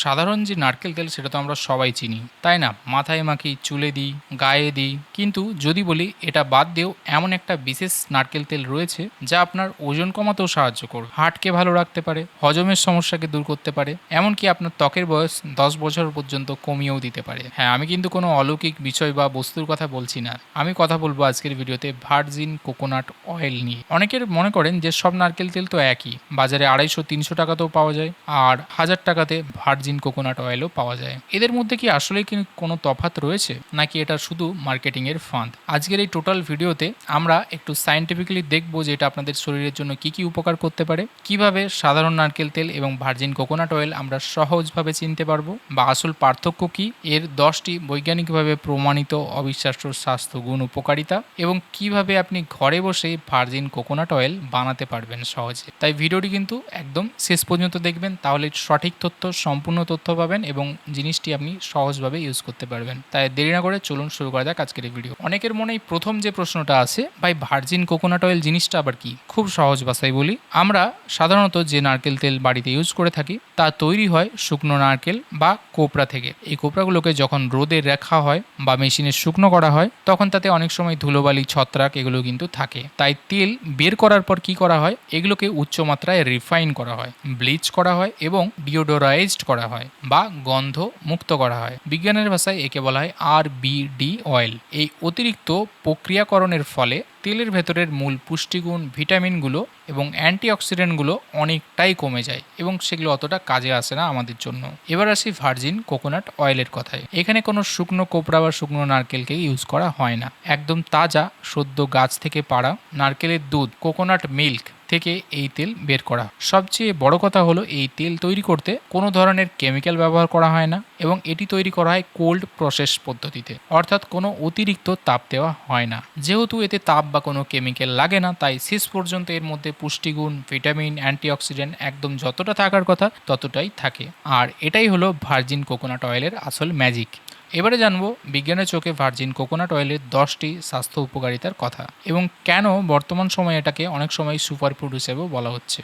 সাধারণ যে নারকেল তেল সেটা তো আমরা সবাই চিনি, তাই না? মাথায় মাখি, চুলে দিই, গায়ে দিই। কিন্তু যদি বলি এটা বাদ দিয়েও এমন একটা বিশেষ নারকেল তেল রয়েছে যা আপনার ওজন কমাতেও সাহায্য করবে, হার্টকে ভালো রাখতে পারে, হজমের সমস্যাকে দূর করতে পারে, এমনকি আপনার ত্বকের বয়স 10 বছর পর্যন্ত কমিয়েও দিতে পারে। হ্যাঁ, আমি কিন্তু কোনো অলৌকিক বিষয় বা বস্তুর কথা বলছি না। আমি কথা বলবো আজকের ভিডিওতে ভার্জিন কোকোনাট অয়েল নিয়ে। অনেকের মনে করেন যে সব নারকেল তেল তো একই, বাজারে 250-300 টাকাতেও পাওয়া যায়, আর 1000 টাকাতে ভার্জিন কোকোনাট অয়েলও পাওয়া যায়। এদের মধ্যে কি আসলে কি কোনো তফাৎ রয়েছে, নাকি এটা শুধু মার্কেটিং এর ফাঁদ? আজকের এই টোটাল ভিডিওতে আমরা একটু সায়েন্টিফিক্যালি দেখবো যে এটা আপনাদের শরীরের জন্য কি কি উপকার করতে পারে, কিভাবে সাধারণ নারকেল তেল এবং ভার্জিন কোকোনাট অয়েল আমরা সহজভাবে চিনতে পারবো, বা আসল পার্থক্য কি, এর 10টি বৈজ্ঞানিকভাবে প্রমাণিত অবিশ্বাস্য স্বাস্থ্য গুণ উপকারিতা, এবং কিভাবে আপনি ঘরে বসে ভার্জিন কোকোনাট অয়েল বানাতে পারবেন সহজে। তাই ভিডিওটি কিন্তু একদম শেষ পর্যন্ত দেখবেন, তাহলে সঠিক তথ্য, সম্পূর্ণ তথ্য পাবেন এবং জিনিসটি আপনি সহজভাবে ইউজ করতে পারবেন। তাই দেরি না করে চলুন শুরু করা যাক আজকের এই ভিডিও। অনেকের মনেই প্রথম যে প্রশ্নটা আছে, ভাই ভার্জিন কোকোনাট অয়েল জিনিসটা আবার কি? খুব সহজ ভাষায় বলি, আমরা সাধারণত যে নারকেল তেল বাড়িতে ইউজ করে থাকি তা তৈরি হয় শুকনো নারকেল বা কোপড়া থেকে। এই কোপড়াগুলোকে যখন রোদে রাখা হয় বা মেশিনে শুকনো করা হয়, তখন তাতে অনেক সময় ধুলোবালি, ছত্রাক এগুলো কিন্তু থাকে। তাই তেল বের করার পর কি করা হয়, এগুলোকে উচ্চমাত্রায় রিফাইন করা হয়, ব্লিচ করা হয় এবং ডিওডোরাইজড করা হয় বা গন্ধ মুক্ত করা হয়। বিজ্ঞানের ভাষায় একে বলা হয় RBD অয়েল। এই অতিরিক্ত প্রক্রিয়াকরণের ফলে তেলের ভেতরের মূল পুষ্টিগুণ, ভিটামিনগুলো এবং অ্যান্টিঅক্সিডেন্টগুলো অনেকটাই কমে যায় এবং সেগুলো অতটা কাজে আসে না আমাদের জন্য। এবার আসি ভার্জিন কোকোনাট অয়েলের কথায়। এখানে কোনো শুকনো কোপড়া বা শুকনো নারকেলকে ইউজ করা হয় না। একদম তাজা, সদ্য গাছ থেকে পাড়া নারকেলের দুধ, কোকোনাট মিল্ক থেকে এই তেল বের করা। সবচেয়ে বড় কথা হলো, এই তেল তৈরি করতে কোনো ধরনের কেমিক্যাল ব্যবহার করা হয় না এবং এটি তৈরি করা হয় কোল্ড প্রসেস পদ্ধতিতে, অর্থাৎ কোনো অতিরিক্ত তাপ দেওয়া হয় না। যেহেতু এতে তাপ বা কোনো কেমিক্যাল লাগে না, তাই শেষ পর্যন্ত এর মধ্যে পুষ্টিগুণ, ভিটামিন, অ্যান্টিঅক্সিডেন্ট একদম যতটা থাকার কথা ততটাই থাকে। আর এটাই হলো ভার্জিন কোকোনাট অয়েলের আসল ম্যাজিক। এবারে জানবো বিজ্ঞানের চোখে ভার্জিন কোকোনাট অয়েলের 10টি স্বাস্থ্য উপকারিতার কথা এবং কেন বর্তমান সময়ে এটাকে অনেক সময় সুপারফুড হিসেবেও বলা হচ্ছে।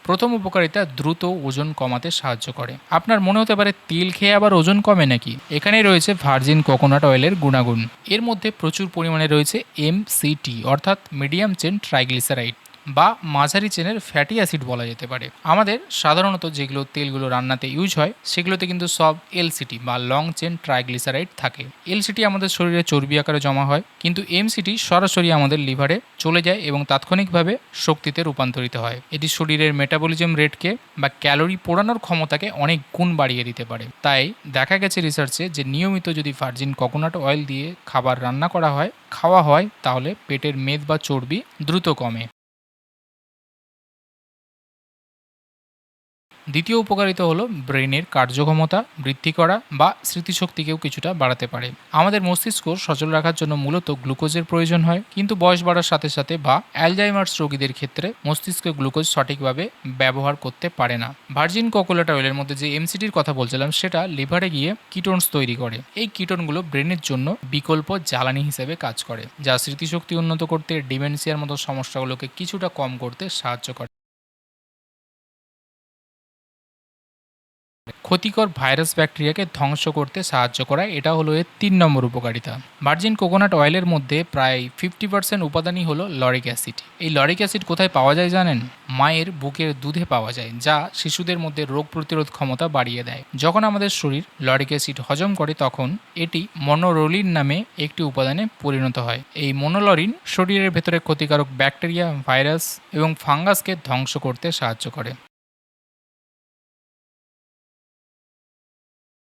প্রথম উপকারিতা, দ্রুত ওজন কমাতে সাহায্য করে। আপনার মনে হতে পারে তেল খেয়ে আবার ওজন কমে নাকি? এখানেই রয়েছে ভার্জিন কোকোনাট অয়েলের গুণাগুণ। এর মধ্যে প্রচুর পরিমাণে রয়েছে MCT, অর্থাৎ মিডিয়াম চেন ট্রাইগ্লিসারাইড বা মাঝারি চেনের ফ্যাটি অ্যাসিড বলা যেতে পারে। আমাদের সাধারণত যেগুলো তেলগুলো রান্নাতে ইউজ হয় সেগুলোতে কিন্তু সব LCT বা লং চেন ট্রাইগ্লিসারাইড থাকে। LCT আমাদের শরীরে চর্বি আকারে জমা হয়, কিন্তু MCT সরাসরি আমাদের লিভারে চলে যায় এবং তাৎক্ষণিকভাবে শক্তিতে রূপান্তরিত হয়। এটি শরীরের মেটাবলিজম রেটকে বা ক্যালোরি পোড়ানোর ক্ষমতাকে অনেক গুণ বাড়িয়ে দিতে পারে। তাই দেখা গেছে রিসার্চে যে নিয়মিত যদি ভার্জিন কোকোনাট অয়েল দিয়ে খাবার রান্না করা হয়, খাওয়া হয়, তাহলে পেটের মেদ বা চর্বি দ্রুত কমে। দ্বিতীয় উপকারিতা হলো ব্রেনের কার্যক্ষমতা বৃদ্ধি করা বা স্মৃতিশক্তিকেও কিছুটা বাড়াতে পারে। আমাদের মস্তিষ্ক সচল রাখার জন্য মূলত গ্লুকোজের প্রয়োজন হয়, কিন্তু বয়স বাড়ার সাথে সাথে বা অ্যালজাইমার্স রোগীদের ক্ষেত্রে মস্তিষ্ক গ্লুকোজ সঠিকভাবে ব্যবহার করতে পারে না। ভার্জিন কোকোনাট অয়েলের মধ্যে যে MCTর কথা বলছিলাম সেটা লিভারে গিয়ে কিটোনস তৈরি করে। এই কিটোনগুলো ব্রেনের জন্য বিকল্প জ্বালানি হিসেবে কাজ করে, যা স্মৃতিশক্তি উন্নত করতে, ডিমেনশিয়ার মতো সমস্যাগুলোকে কিছুটা কম করতে সাহায্য করে। ক্ষতিকর ভাইরাস ব্যাকটেরিয়াকে ধ্বংস করতে সাহায্য করা, এটা হলো এর 3 নম্বর উপকারিতা। ভার্জিন কোকোনাট অয়েলের মধ্যে প্রায় 50% উপাদানই হলো লরিক অ্যাসিড। এই লরিক অ্যাসিড কোথায় পাওয়া যায় জানেন? মায়ের বুকের দুধে পাওয়া যায়, যা শিশুদের মধ্যে রোগ প্রতিরোধ ক্ষমতা বাড়িয়ে দেয়। যখন আমাদের শরীর লরিক অ্যাসিড হজম করে, তখন এটি মনোরোলিন নামে একটি উপাদানে পরিণত হয়। এই মনোলরিন শরীরের ভেতরে ক্ষতিকারক ব্যাকটেরিয়া, ভাইরাস এবং ফাঙ্গাসকে ধ্বংস করতে সাহায্য করে।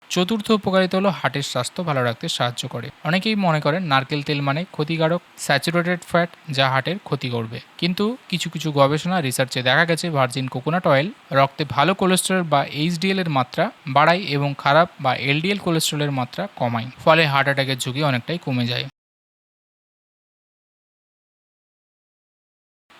চতুর্থ উপকারিতা হলো হার্টের স্বাস্থ্য ভালো রাখতে সাহায্য করে। অনেকেই মনে করেন নারকেল তেল মানে ক্ষতিকারক স্যাচুরেটেড ফ্যাট, যা হার্টের ক্ষতি করবে। কিন্তু কিছু কিছু গবেষণা রিসার্চে দেখা গেছে ভার্জিন কোকোনাট অয়েল রক্তে ভালো কোলেস্টেরল বা HDL এর মাত্রা বাড়ায় এবং খারাপ বা LDL কোলেস্টেরলের মাত্রা কমায়। ফলে হার্ট অ্যাটাকের ঝুঁকি অনেকটাই কমে যায়।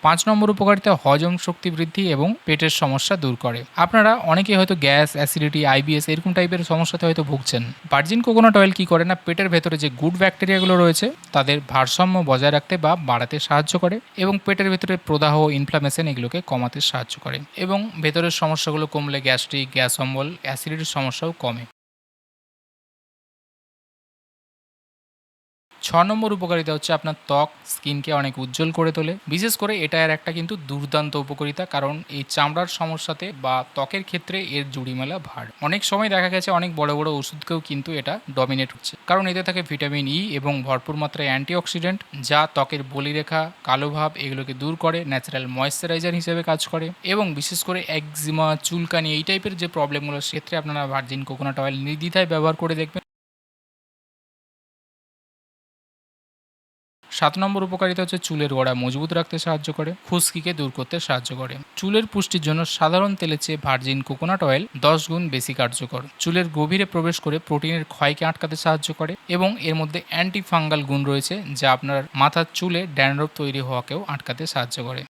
5 নম্বর উপকারিতা হজম শক্তি বৃদ্ধি এবং পেটের সমস্যা দূর করে। আপনারা অনেকেই হয়তো গ্যাস, অ্যাসিডিটি, আইবিএস এরকম টাইপের সমস্যাতে হয়তো ভুগছেন। ভার্জিন কোকোনাট অয়েল কি করে না, পেটের ভেতরে যে গুড ব্যাকটেরিয়াগুলো রয়েছে তাদের ভারসাম্য বজায় রাখতে বা বাড়াতে সাহায্য করে এবং পেটের ভেতরে প্রদাহ, ইনফ্লামেশন এগুলোকে কমাতে সাহায্য করে এবং ভেতরের সমস্যাগুলো কমলে গ্যাস্ট্রিক, গ্যাস অম্বল, অ্যাসিডিটির সমস্যাও কমে। 6 নম্বর উপকারিতা হচ্ছে আপনার ত্বক, স্কিনকে অনেক উজ্জ্বল করে তোলে। বিশেষ করে এটা এর একটা কিন্তু দুর্দান্ত উপকারিতা, কারণ এই চামড়ার সমস্যাতে বা ত্বকের ক্ষেত্রে এর জুড়িমেলা ভার। অনেক সময় দেখা গেছে অনেক বড় বড় ওষুধকেও কিন্তু এটা ডমিনেট হচ্ছে, কারণ এতে থাকে ভিটামিন ই এবং ভরপুর মাত্রায় অ্যান্টিঅক্সিডেন্ট, যা ত্বকের বলিরেখা, কালো ভাব এগুলোকে দূর করে, ন্যাচারাল ময়েশ্চারাইজার হিসেবে কাজ করে এবং বিশেষ করে একজিমা, চুলকানি এই টাইপের যে প্রবলেমগুলো সেক্ষেত্রে আপনারা ভার্জিন কোকোনাট অয়েল নির্দ্বিধায় ব্যবহার করে দেখবেন। 7 নম্বর উপকারিতা হচ্ছে চুলের গোড়া মজবুত রাখতে সাহায্য করে, খুশকিকে দূর করতে সাহায্য করে। চুলের পুষ্টির জন্য সাধারণ তেলের চেয়ে ভার্জিন কোকোনাট অয়েল 10 গুণ বেশি কার্যকর। চুলের গভীরে প্রবেশ করে প্রোটিনের ক্ষয়কে আটকাতে সাহায্য করে এবং এর মধ্যে অ্যান্টি ফাঙ্গাল গুণ রয়েছে, যা আপনার মাথার চুলে ড্যান্ড্রফ তৈরি হওয়াকেও আটকাতে সাহায্য করে।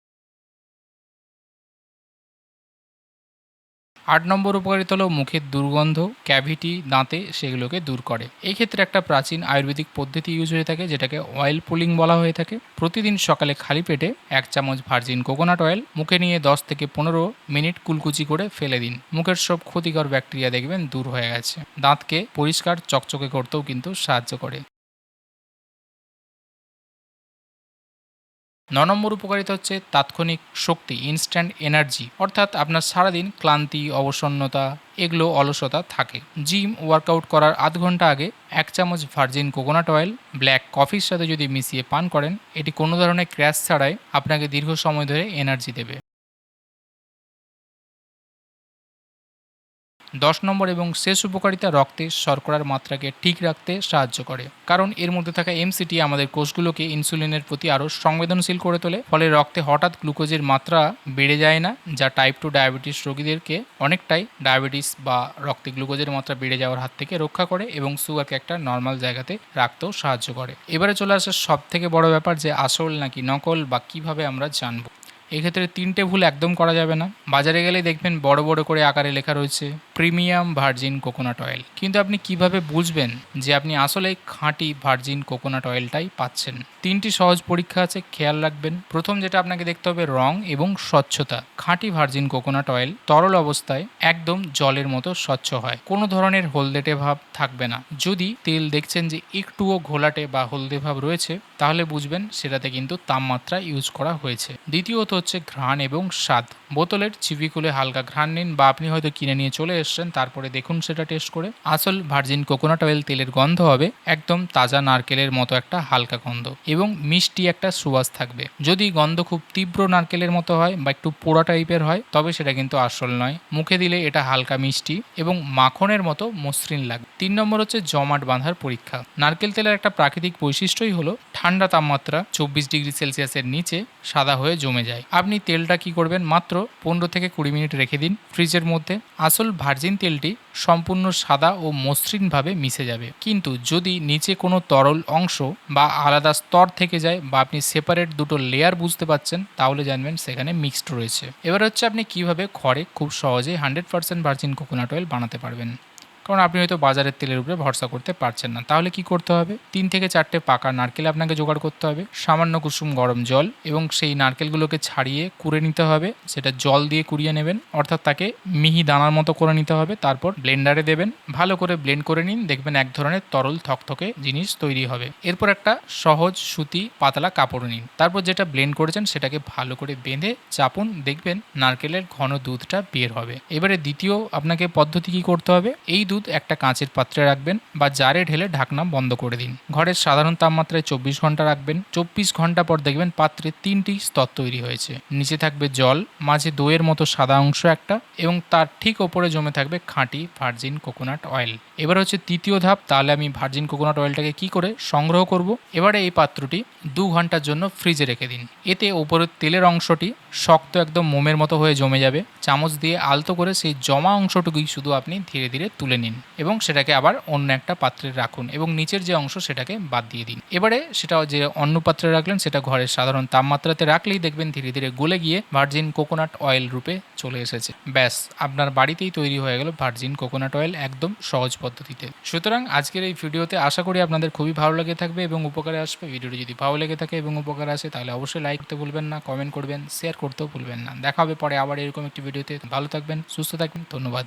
8 নম্বর উপকারিতা হলো মুখের দুর্গন্ধ, ক্যাভিটি, দাঁতে সেগুলোকে দূর করে। এই ক্ষেত্রে একটা প্রাচীন আয়ুর্বেদিক পদ্ধতি ইউজ হয়ে থাকে, যেটাকে অয়েল পুলিং বলা হয়ে থাকে। প্রতিদিন সকালে খালি পেটে 1 চামচ ভার্জিন কোকোনাট অয়েল মুখে নিয়ে 10 থেকে 15 মিনিট কুলকুচি করে ফেলে দিন। মুখের সব ক্ষতিকর ব্যাকটেরিয়া দেখবেন দূর হয়ে গেছে। দাঁতকে পরিষ্কার চকচকে করতেও কিন্তু সাহায্য করে। 9 নম্বর উপকারিতা হচ্ছে তাৎক্ষণিক শক্তি, ইনস্ট্যান্ট এনার্জি, অর্থাৎ আপনার সারাদিন ক্লান্তি, অবসন্নতা এগুলো অলসতা থাকে। জিম, ওয়ার্কআউট করার আধ ঘন্টা আগে 1 চামচ ভার্জিন কোকোনাট অয়েল ব্ল্যাক কফির সাথে যদি মিশিয়ে পান করেন, এটি কোনো ধরনের ক্র্যাশ ছাড়াই আপনাকে দীর্ঘ সময় ধরে এনার্জি দেবে। 10 নম্বর এবং শেষ উপকারিতা রক্তে শর্করার মাত্রাকে ঠিক রাখতে সাহায্য করে, কারণ এর মধ্যে থাকা এমসিটি আমাদের কোষগুলোকে ইনসুলিনের প্রতি আরও সংবেদনশীল করে তোলে। ফলে রক্তে হঠাৎ গ্লুকোজের মাত্রা বেড়ে যায় না, যা টাইপ 2 ডায়াবেটিস রোগীদেরকে অনেকটাই ডায়াবেটিস বা রক্তে গ্লুকোজের মাত্রা বেড়ে যাওয়ার হাত থেকে রক্ষা করে এবং সুগারকে একটা নর্মাল জায়গাতে রাখতেও সাহায্য করে। এবারে চলে আসে সব থেকে বড় ব্যাপার, যে আসল নাকি নকল বা কিভাবে আমরা জানবো। এক্ষেত্রে 3টে ভুল একদম করা যাবে না। বাজারে গেলে দেখবেন বড় বড় করে আকারে লেখা রয়েছে প্রিমিয়াম ভার্জিন কোকোনাট অয়েল, কিন্তু আপনি কিভাবে বুঝবেন যে আপনি আসলে খাঁটি ভার্জিন কোকোনাট অয়েলটাই পাচ্ছেন? 3টি সহজ পরীক্ষা আছে, খেয়াল রাখবেন। প্রথম যেটা আপনাকে দেখতে হবে, রং এবং স্বচ্ছতা। খাঁটি ভার্জিন কোকোনাট অয়েল তরল অবস্থায় একদম জলের মতো স্বচ্ছ হয়, কোনো ধরনের হলদেটে ভাব থাকবে না। যদি তেল দেখছেন যে একটুও ঘোলাটে বা হলদে ভাব রয়েছে, তাহলে বুঝবেন সেটাতে কিন্তু তাপমাত্রা ইউজ করা হয়েছে। দ্বিতীয়ত হচ্ছে ঘ্রাণ এবং স্বাদ। বোতলের চিপি খুলে হালকা ঘ্রাণ নিন, বা আপনি হয়তো কিনে নিয়ে চলে এসছেন, তারপরে দেখুন সেটা টেস্ট করে। আসল ভার্জিন কোকোনাট অয়েল তেলের গন্ধ হবে একদম তাজা নারকেলের মতো একটা হালকা গন্ধ এবং মিষ্টি একটা সুবাস থাকবে। যদি গন্ধ খুব তীব্র নারকেলের মতো হয় বা একটু পোড়া টাইপের হয়, তবে সেটা কিন্তু আসল নয়। মুখে দিলে এটা হালকা মিষ্টি এবং মাখনের মতো মসৃণ লাগে। 3 নম্বর হচ্ছে জমাট বাঁধার পরীক্ষা। নারকেল তেলের একটা প্রাকৃতিক বৈশিষ্ট্যই হলো ঠান্ডা তাপমাত্রা 24 ডিগ্রি সেলসিয়াসের নিচে সাদা হয়ে জমে যায়। আপনি তেলটা কি করবেন, মাত্র 15 থেকে 20 মিনিট রেখে দিন ফ্রিজের মধ্যে। আসল ভার্জিন তেলটি সম্পূর্ণ সাদা ও মসৃণভাবে মিশে যাবে। কিন্তু যদি নিচে কোনো তরল অংশ বা আলাদা স্তর থেকে যায়, বা আপনি সেপারেট দুটো লেয়ার বুঝতে পাচ্ছেন, তাহলে জানবেন সেখানে মিক্সড রয়েছে। এবার হচ্ছে আপনি কিভাবে ঘরে খুব সহজেই 100% ভার্জিন কোকোনাট অয়েল বানাতে পারবেন। কারণ আপনি হয়তো বাজারের তেলের উপরে ভরসা করতে পারছেন না, তাহলে কি করতে হবে? 3 থেকে 4টে পাকা নারকেল আপনাকে জোগাড় করতে হবে, সামান্য কুসুম গরম জল, এবং সেই নারকেলগুলোকে ছাড়িয়ে কুড়ে নিতে হবে। সেটা জল দিয়ে কুড়িয়ে নেবেন, অর্থাৎ তাকে মিহি দানার মতো করে নিতে হবে। তারপর ব্লেন্ডারে দেবেন, ভালো করে ব্লেন্ড করে নিন, দেখবেন এক ধরনের তরল থকথকে জিনিস তৈরি হবে। এরপর একটা সহজ সুতি পাতলা কাপড় নিন, তারপর যেটা ব্লেন্ড করেছেন সেটাকে ভালো করে বেঁধে চাপুন, দেখবেন নারকেলের ঘন দুধটা বের হবে। এবারে দ্বিতীয় আপনাকে পদ্ধতি কি করতে হবে, এই দুধ একটা কাঁচের পাত্রে রাখবেন বা জারে ঢেলে ঢাকনা বন্ধ করে দিন। ঘরের সাধারণ তাপমাত্রায় 24 ঘন্টা রাখবেন। 24 ঘন্টা পর দেখবেন পাত্রে 3টি স্তর তৈরি হয়েছে। নিচে থাকবে জল, মাঝে দইয়ের মতো সাদা অংশ একটা, এবং তার ঠিক ওপরে জমে থাকবে খাঁটি ভার্জিন কোকোনাট অয়েল। এবার হচ্ছে তৃতীয় ধাপ, তাহলে আমি ভার্জিন কোকোনাট অয়েলটাকে কি করে সংগ্রহ করব। এবারে এই পাত্রটি 2 ঘন্টার জন্য ফ্রিজে রেখে দিন। এতে ওপরের তেলের অংশটি শক্ত একদম মোমের মতো হয়ে জমে যাবে। চামচ দিয়ে আলতো করে সেই জমা অংশটুকুই শুধু আপনি ধীরে ধীরে তুলে নিন এবং সেটাকে আবার অন্য একটা পাত্রে রাখুন এবং নিচের যে অংশ সেটাকে বাদ দিয়ে দিন। এবারে সেটা যে অন্য পাত্রে রাখলেন সেটা ঘরের সাধারণ তাপমাত্রাতে রাখলেই দেখবেন ধীরে ধীরে গলে গিয়ে ভার্জিন কোকোনাট অয়েল রূপে চলে এসেছে। ব্যাস, আপনার বাড়িতেই তৈরি হয়ে গেল ভার্জিন কোকোনাট অয়েল একদম সহজ পদ্ধতিতে। সুতরাং আজকের এই ভিডিওতে আশা করি আপনাদের খুবই ভালো লেগে থাকবে এবং উপকারে আসবে। ভিডিওটি যদি ভালো লেগে থাকে এবং উপকার আসে তাহলে অবশ্যই লাইক করতে ভুলবেন না, কমেন্ট করবেন, শেয়ার করতেও ভুলবেন না। দেখা হবে পরে আবার এরকম একটি ভিডিওতে। ভালো থাকবেন, সুস্থ থাকবেন, ধন্যবাদ।